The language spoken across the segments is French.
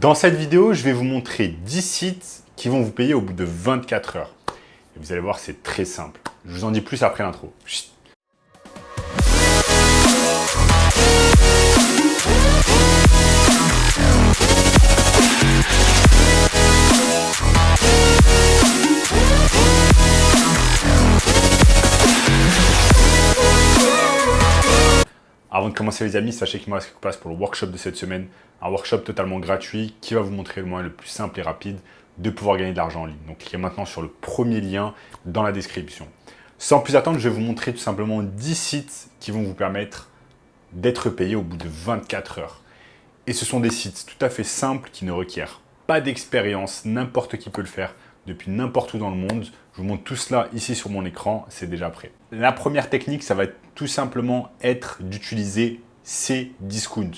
Dans cette vidéo, je vais vous montrer 10 sites qui vont vous payer au bout de 24 heures. Et vous allez voir, c'est très simple. Je vous en dis plus après l'intro. Chut. Avant de commencer les amis, sachez qu'il me reste quelques places pour le workshop de cette semaine. Un workshop totalement gratuit qui va vous montrer le moyen le plus simple et rapide de pouvoir gagner de l'argent en ligne. Donc cliquez maintenant sur le premier lien dans la description. Sans plus attendre, je vais vous montrer tout simplement 10 sites qui vont vous permettre d'être payé au bout de 24 heures. Et ce sont des sites tout à fait simples qui ne requièrent pas d'expérience, n'importe qui peut le faire depuis n'importe où dans le monde. Je vous montre tout cela ici sur mon écran, c'est déjà prêt. La première technique, ça va tout simplement être d'utiliser Cdiscount.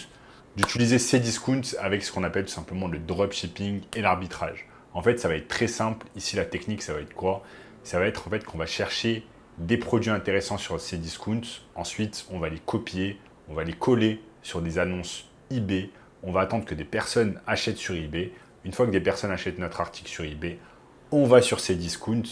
D'utiliser Cdiscount avec ce qu'on appelle tout simplement le dropshipping et l'arbitrage. En fait, ça va être très simple. Ici, la technique, ça va être quoi? Ça va être en fait qu'on va chercher des produits intéressants sur Cdiscount. Ensuite, on va les copier, on va les coller sur des annonces eBay. On va attendre que des personnes achètent sur eBay. Une fois que des personnes achètent notre article sur eBay, on va sur Cdiscount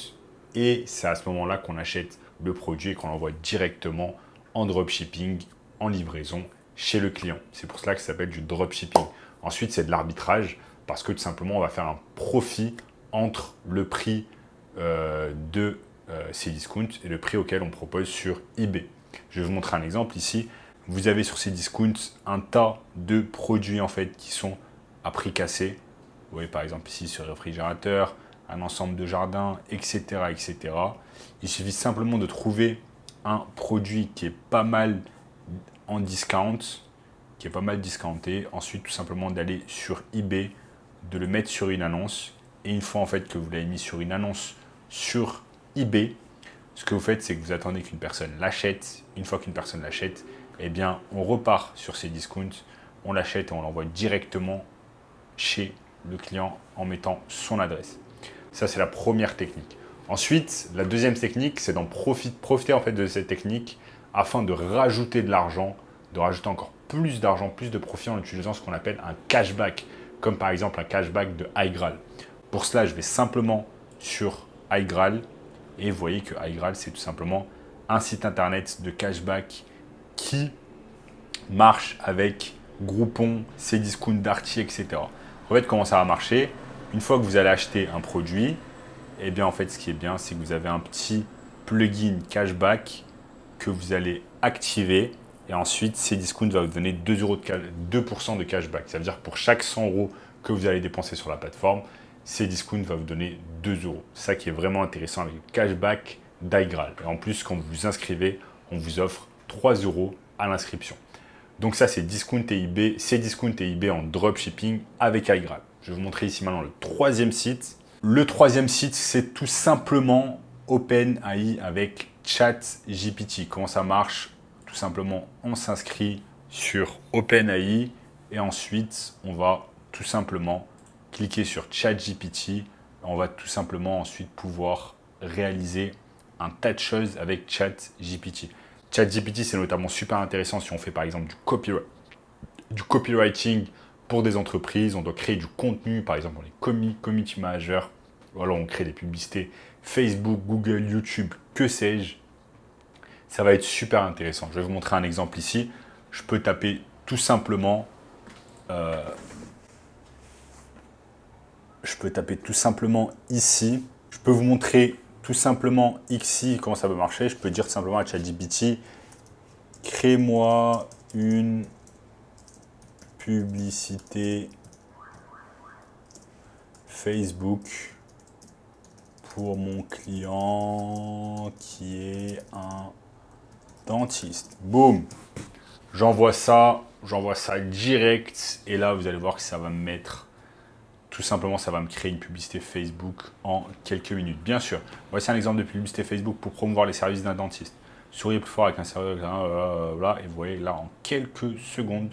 et c'est à ce moment-là qu'on achète le produit et qu'on l'envoie directement en dropshipping, en livraison chez le client. C'est pour cela que ça s'appelle du dropshipping. Ensuite, c'est de l'arbitrage parce que tout simplement, on va faire un profit entre le prix de Cdiscount et le prix auquel on propose sur eBay. Je vais vous montrer un exemple ici. Vous avez sur Cdiscount un tas de produits en fait qui sont à prix cassé. Vous voyez par exemple ici sur le réfrigérateur, un ensemble de jardins, etc., etc. Il suffit simplement de trouver un produit qui est pas mal en discount, qui est pas mal discounté. Ensuite, tout simplement d'aller sur eBay, de le mettre sur une annonce. Et une fois en fait que vous l'avez mis sur une annonce sur eBay, ce que vous faites, c'est que vous attendez qu'une personne l'achète. Une fois qu'une personne l'achète, eh bien, on repart sur Cdiscount, on l'achète et on l'envoie directement chez le client en mettant son adresse. Ça, c'est la première technique. Ensuite, la deuxième technique, c'est d'en profiter en fait de cette technique afin de rajouter de l'argent, de rajouter encore plus d'argent, plus de profit en utilisant ce qu'on appelle un cashback, comme par exemple un cashback de iGraal. Pour cela, je vais simplement sur iGraal et vous voyez que iGraal, c'est tout simplement un site internet de cashback qui marche avec Groupon, Cdiscount, Darty, etc. En fait, comment ça va marcher? Une fois que vous allez acheter un produit, eh bien, en fait, ce qui est bien, c'est que vous avez un petit plugin cashback que vous allez activer. Et ensuite, Cdiscount va vous donner 2% de cashback. Ça veut dire que pour chaque 100 € que vous allez dépenser sur la plateforme, Cdiscount va vous donner 2 €. C'est ça qui est vraiment intéressant avec le cashback d'iGraal. Et en plus, quand vous vous inscrivez, on vous offre 3 € à l'inscription. Donc ça, c'est Cdiscount et eBay en dropshipping avec iGraal. Je vais vous montrer ici maintenant le troisième site. Le troisième site, c'est tout simplement OpenAI avec ChatGPT. Comment ça marche? Tout simplement, on s'inscrit sur OpenAI et ensuite, on va tout simplement cliquer sur ChatGPT. On va tout simplement ensuite pouvoir réaliser un tas de choses avec ChatGPT. ChatGPT, c'est notamment super intéressant si on fait par exemple du copywriting pour des entreprises. On doit créer du contenu, par exemple, on est community manager. Ou alors on crée des publicités Facebook, Google, YouTube, que sais-je. Ça va être super intéressant. Je vais vous montrer un exemple ici. Je peux taper tout simplement ici. Je peux vous montrer tout simplement ici comment ça peut marcher. Je peux dire simplement à ChatGPT, crée-moi une publicité Facebook pour mon client qui est un dentiste. Boum, j'envoie ça direct et là vous allez voir que ça va me mettre tout simplement, ça va me créer une publicité Facebook en quelques minutes. Bien sûr, voici un exemple de publicité Facebook pour promouvoir les services d'un dentiste. Souriez plus fort avec un service, et vous voyez là en quelques secondes,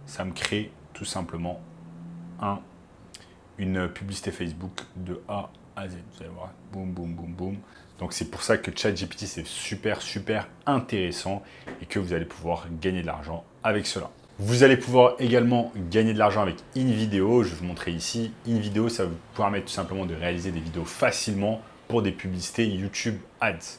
ça me crée tout simplement une publicité Facebook de A à Z. Vous allez voir, boum, boum, boum, boum. Donc c'est pour ça que ChatGPT c'est super intéressant et que vous allez pouvoir gagner de l'argent avec cela. Vous allez pouvoir également gagner de l'argent avec InVideo. Je vais vous montrer ici. InVideo, ça va vous permettre tout simplement de réaliser des vidéos facilement pour des publicités YouTube Ads.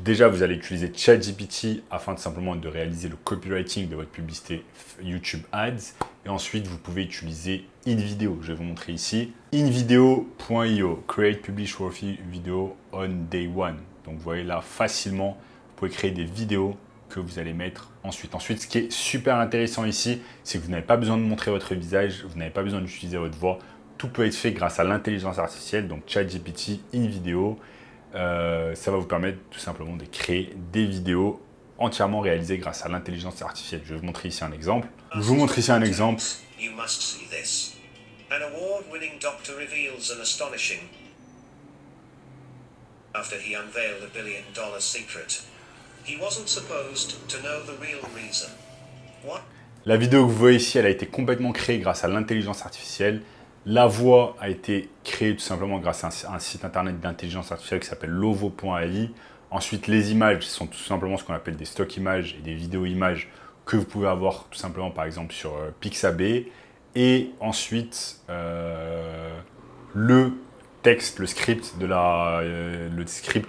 Déjà, vous allez utiliser ChatGPT afin de simplement de réaliser le copywriting de votre publicité YouTube Ads. Et ensuite, vous pouvez utiliser InVideo. Je vais vous montrer ici. InVideo.io, Create Publish Worthy Video on Day One. Donc, vous voyez là, facilement, vous pouvez créer des vidéos que vous allez mettre ensuite. Ensuite, ce qui est super intéressant ici, c'est que vous n'avez pas besoin de montrer votre visage, vous n'avez pas besoin d'utiliser votre voix. Tout peut être fait grâce à l'intelligence artificielle, donc ChatGPT, InVideo. Ça va vous permettre tout simplement de créer des vidéos entièrement réalisées grâce à l'intelligence artificielle. Je vais vous montrer ici un exemple. Je vous montre ici un exemple. An award-winning doctor reveals an astonishing after he unveiled a $1 billion secret. He wasn't supposed to know the real reason. What? La vidéo que vous voyez ici, elle a été complètement créée grâce à l'intelligence artificielle. La voix a été créée tout simplement grâce à un site internet d'intelligence artificielle qui s'appelle lovo.ai. Ensuite, les images sont tout simplement ce qu'on appelle des stock images et des vidéos images que vous pouvez avoir tout simplement par exemple sur Pixabay. Et ensuite, le texte, le script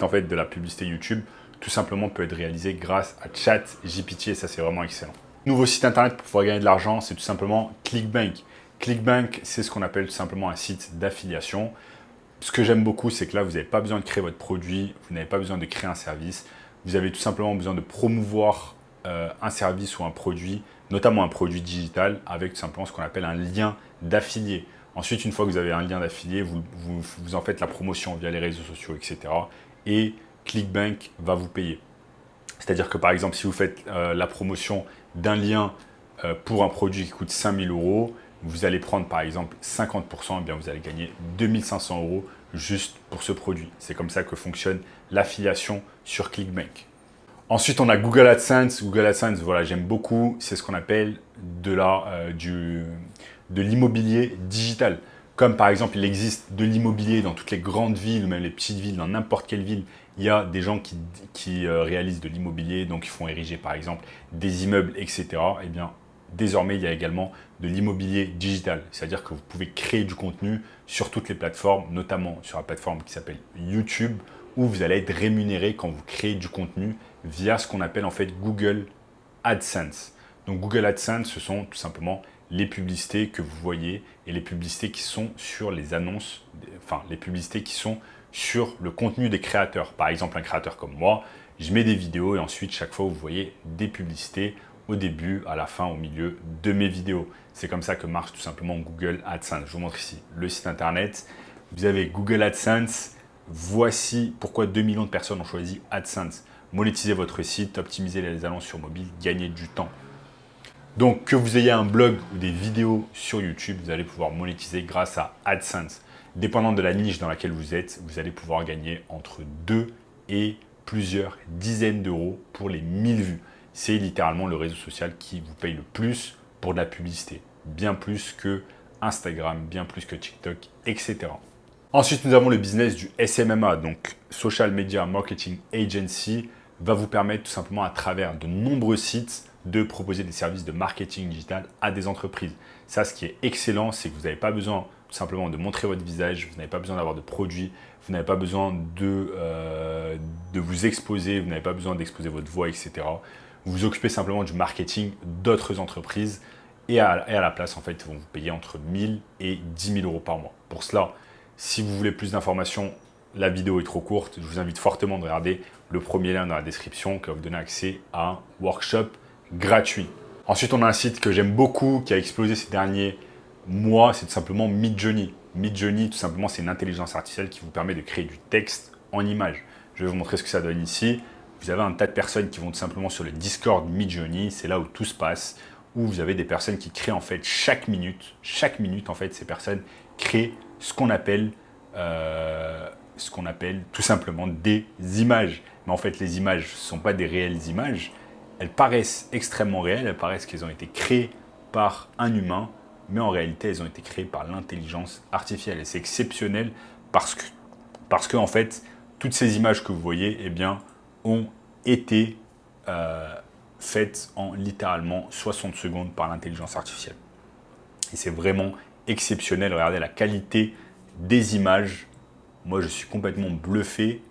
en fait de la publicité YouTube, tout simplement peut être réalisé grâce à ChatGPT et ça c'est vraiment excellent. Nouveau site internet pour pouvoir gagner de l'argent, c'est tout simplement ClickBank. ClickBank, c'est ce qu'on appelle tout simplement un site d'affiliation. Ce que j'aime beaucoup, c'est que là, vous n'avez pas besoin de créer votre produit, vous n'avez pas besoin de créer un service. Vous avez tout simplement besoin de promouvoir un service ou un produit, notamment un produit digital, avec tout simplement ce qu'on appelle un lien d'affilié. Ensuite, une fois que vous avez un lien d'affilié, vous en faites la promotion via les réseaux sociaux, etc. Et ClickBank va vous payer. C'est-à-dire que par exemple, si vous faites la promotion d'un lien pour un produit qui coûte 5 000 €, vous allez prendre par exemple 50%, et bien vous allez gagner 2 500 € juste pour ce produit. C'est comme ça que fonctionne l'affiliation sur ClickBank. Ensuite, on a Google AdSense. Google AdSense, voilà, j'aime beaucoup. C'est ce qu'on appelle de l'immobilier digital. Comme par exemple, il existe de l'immobilier dans toutes les grandes villes, ou même les petites villes, dans n'importe quelle ville. Il y a des gens qui réalisent de l'immobilier, donc ils font ériger par exemple des immeubles, etc. Eh bien, désormais, il y a également de l'immobilier digital. C'est-à-dire que vous pouvez créer du contenu sur toutes les plateformes, notamment sur la plateforme qui s'appelle YouTube, où vous allez être rémunéré quand vous créez du contenu via ce qu'on appelle en fait Google AdSense. Donc Google AdSense, ce sont tout simplement les publicités que vous voyez et les publicités qui sont sur les annonces, enfin les publicités qui sont sur le contenu des créateurs. Par exemple, un créateur comme moi, je mets des vidéos et ensuite chaque fois vous voyez des publicités au début, à la fin, au milieu de mes vidéos. C'est comme ça que marche tout simplement Google AdSense. Je vous montre ici le site internet. Vous avez Google AdSense. Voici pourquoi 2 millions de personnes ont choisi AdSense. Monétiser votre site, optimiser les annonces sur mobile, gagner du temps. Donc, que vous ayez un blog ou des vidéos sur YouTube, vous allez pouvoir monétiser grâce à AdSense. Dépendant de la niche dans laquelle vous êtes, vous allez pouvoir gagner entre 2 et plusieurs dizaines d'euros pour les 1000 vues. C'est littéralement le réseau social qui vous paye le plus pour de la publicité. Bien plus que Instagram, bien plus que TikTok, etc. Ensuite, nous avons le business du SMMA, donc Social Media Marketing Agency, va vous permettre tout simplement à travers de nombreux sites de proposer des services de marketing digital à des entreprises. Ça, ce qui est excellent, c'est que vous n'avez pas besoin tout simplement de montrer votre visage, vous n'avez pas besoin d'avoir de produits, vous n'avez pas besoin de vous exposer, vous n'avez pas besoin d'exposer votre voix, etc. Vous vous occupez simplement du marketing d'autres entreprises et à la place, en fait, ils vont vous payer entre 1000 et 10 000 € par mois. Pour cela, si vous voulez plus d'informations, la vidéo est trop courte. Je vous invite fortement de regarder le premier lien dans la description qui va vous donner accès à un workshop gratuit. Ensuite, on a un site que j'aime beaucoup, qui a explosé ces derniers mois, c'est tout simplement Midjourney. Midjourney, tout simplement, c'est une intelligence artificielle qui vous permet de créer du texte en image. Je vais vous montrer ce que ça donne ici. Vous avez un tas de personnes qui vont tout simplement sur le Discord Midjourney, c'est là où tout se passe, où vous avez des personnes qui créent en fait chaque minute en fait, ces personnes créent ce qu'on appelle tout simplement des images. Mais en fait, les images ne sont pas des réelles images. Elles paraissent extrêmement réelles, elles paraissent qu'elles ont été créées par un humain, mais en réalité, elles ont été créées par l'intelligence artificielle. Et c'est exceptionnel parce que en fait, toutes ces images que vous voyez, eh bien, ont été faites en littéralement 60 secondes par l'intelligence artificielle. Et c'est vraiment exceptionnel. Regardez la qualité des images. Moi, je suis complètement bluffé.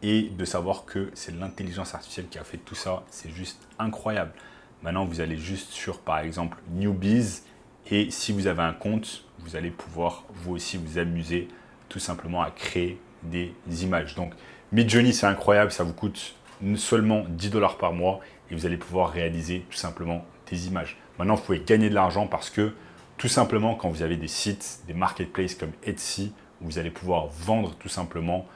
Et de savoir que c'est l'intelligence artificielle qui a fait tout ça, c'est juste incroyable. Maintenant, vous allez juste sur, par exemple, Newbiz. Et si vous avez un compte, vous allez pouvoir, vous aussi, vous amuser tout simplement à créer des images. Donc, Midjourney, c'est incroyable. Ça vous coûte seulement 10 $ par mois. Et vous allez pouvoir réaliser tout simplement des images. Maintenant, vous pouvez gagner de l'argent parce que, tout simplement, quand vous avez des sites, des marketplaces comme Etsy, vous allez pouvoir vendre tout simplement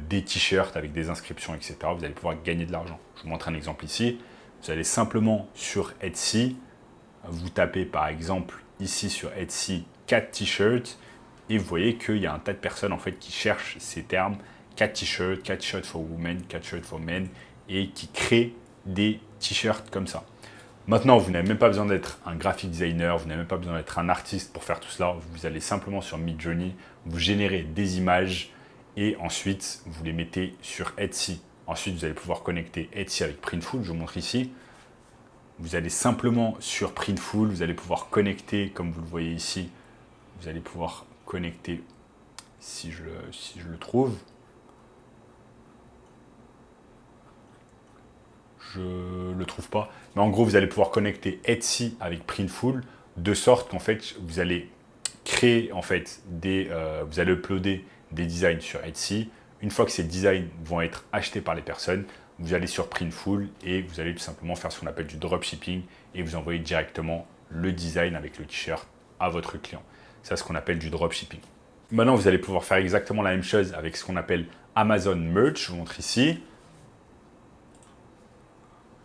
des t-shirts avec des inscriptions, etc. Vous allez pouvoir gagner de l'argent. Je vous montre un exemple ici. Vous allez simplement sur Etsy, vous tapez par exemple ici sur Etsy 4 t-shirts et vous voyez qu'il y a un tas de personnes en fait qui cherchent ces termes 4 t-shirts for women, 4 t-shirts for men et qui créent des t-shirts comme ça. Maintenant, vous n'avez même pas besoin d'être un graphic designer, vous n'avez même pas besoin d'être un artiste pour faire tout cela. Vous allez simplement sur Midjourney, vous générez des images et ensuite, vous les mettez sur Etsy. Ensuite, vous allez pouvoir connecter Etsy avec Printful. Je vous montre ici. Vous allez simplement sur Printful. Vous allez pouvoir connecter, comme vous le voyez ici. Vous allez pouvoir connecter, si je le trouve. Je ne le trouve pas. Mais en gros, vous allez pouvoir connecter Etsy avec Printful de sorte qu'en fait, vous allez créer en fait vous allez uploader des designs sur Etsy. Une fois que ces designs vont être achetés par les personnes, vous allez sur Printful et vous allez tout simplement faire ce qu'on appelle du dropshipping et vous envoyer directement le design avec le t-shirt à votre client. C'est ce qu'on appelle du dropshipping. Maintenant, vous allez pouvoir faire exactement la même chose avec ce qu'on appelle Amazon Merch. Je vous montre ici.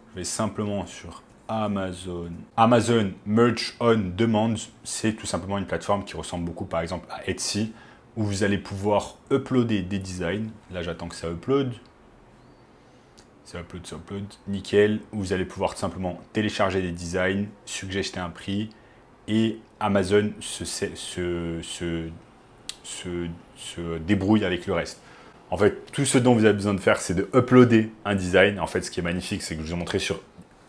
Je vais simplement sur Amazon. Amazon Merch on Demand, c'est tout simplement une plateforme qui ressemble beaucoup par exemple à Etsy, où vous allez pouvoir uploader des designs. Là, j'attends que ça upload. Ça upload, nickel. Où vous allez pouvoir tout simplement télécharger des designs, suggérer un prix et Amazon se débrouille avec le reste. En fait, tout ce dont vous avez besoin de faire, c'est de uploader un design. En fait, ce qui est magnifique, c'est que je vous ai montré sur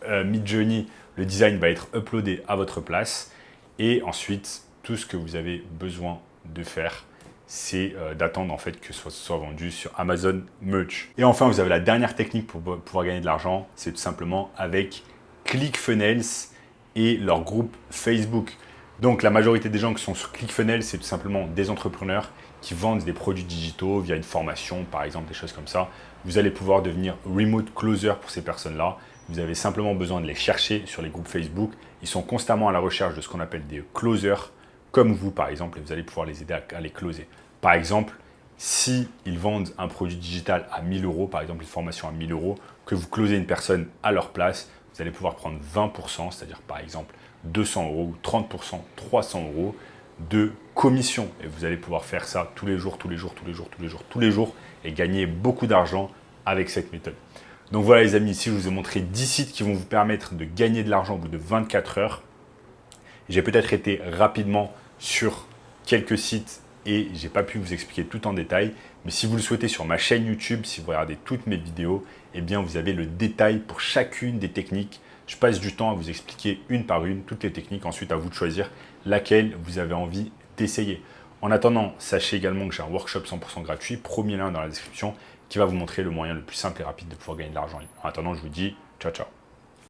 Midjourney, le design va être uploadé à votre place. Et ensuite, tout ce que vous avez besoin de faire, c'est d'attendre en fait que ce soit vendu sur Amazon Merch. Et enfin, vous avez la dernière technique pour pouvoir gagner de l'argent, c'est tout simplement avec ClickFunnels et leur groupe Facebook. Donc la majorité des gens qui sont sur ClickFunnels, c'est tout simplement des entrepreneurs qui vendent des produits digitaux via une formation, par exemple, des choses comme ça. Vous allez pouvoir devenir remote closer pour ces personnes-là. Vous avez simplement besoin de les chercher sur les groupes Facebook. Ils sont constamment à la recherche de ce qu'on appelle des closers, comme vous par exemple, et vous allez pouvoir les aider à les closer. Par exemple, si ils vendent un produit digital à 1 000 €, par exemple une formation à 1 000 €, que vous closez une personne à leur place, vous allez pouvoir prendre 20%, c'est-à-dire par exemple 200 € ou 30%, 300 € de commission. Et vous allez pouvoir faire ça tous les jours et gagner beaucoup d'argent avec cette méthode. Donc voilà les amis, ici je vous ai montré 10 sites qui vont vous permettre de gagner de l'argent au bout de 24 heures. J'ai peut-être été rapidement sur quelques sites et j'ai pas pu vous expliquer tout en détail. Mais si vous le souhaitez sur ma chaîne YouTube, si vous regardez toutes mes vidéos, eh bien vous avez le détail pour chacune des techniques. Je passe du temps à vous expliquer une par une toutes les techniques. Ensuite, à vous de choisir laquelle vous avez envie d'essayer. En attendant, sachez également que j'ai un workshop 100% gratuit, premier lien dans la description, qui va vous montrer le moyen le plus simple et rapide de pouvoir gagner de l'argent en ligne. En attendant, je vous dis ciao, ciao.